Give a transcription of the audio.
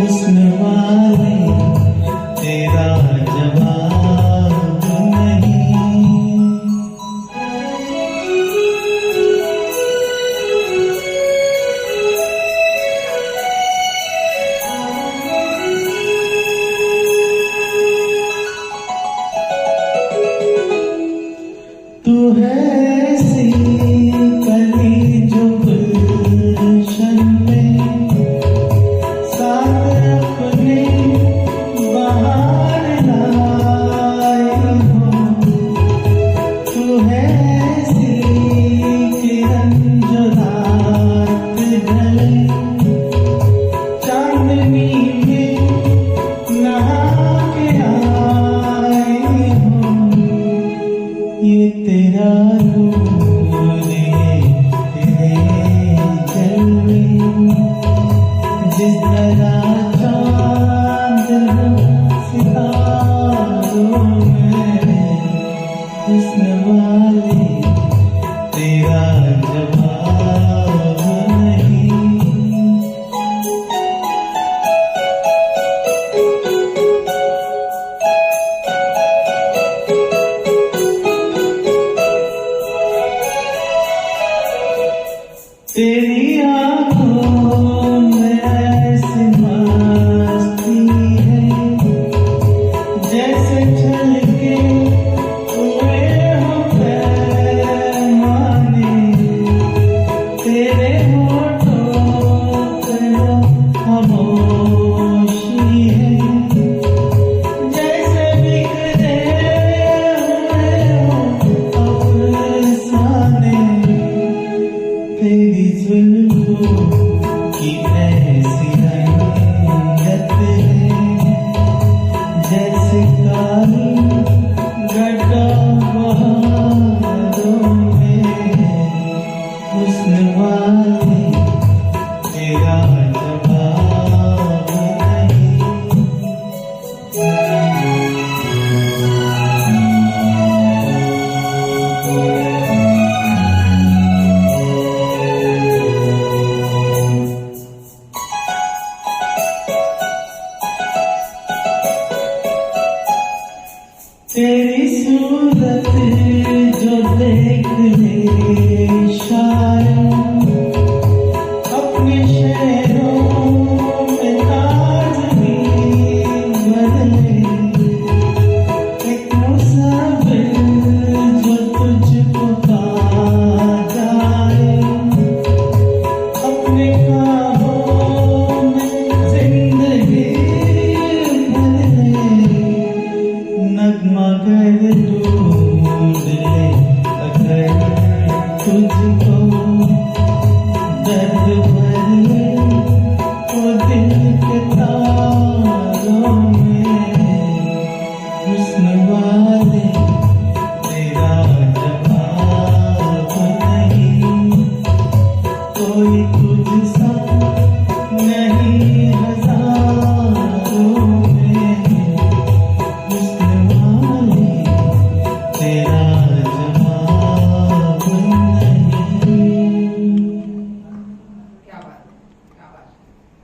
हुस्न वाले तेरा जवाब नहीं। तू है ऐसी कली जो गुलशन में साथ अपने बाहर लाई हो। तू है ऐसी किरण जो रात ढले चांदनी में नहा के आई हो। ये तेरा नूर है तेरे जलवे, जिस तरह चांद सितारों में। हुस्न वाले तेरा जवाब नहीं। तेरी आँखों में ऐसी मस्ती है जैसे छलके हुए हो पैमाने। तेरे होठों पे वो खामोशी है जैसे बिखरे हुए हो अफसाने। तेरी जुल्फों की ऐसी रंगत है जैसे काली गड्ढा बहारों में। हुस्न वाले तेरा जवाब नहीं। तेरी सूरत जो देख ले शायद अपने शहरों में ताजगी बदले। एक मुसाफिर जो तुझको पा जाए अपने ख्वाबों में जिंदगी नगमा कर ढूंढ ले अगर तुझको दर्द भर ले तो दिल के तारों में। हुस्न वाले तेरा जवाब नहीं। कोई तुझसा नहीं हजारों में। हुस्न वाले तेरा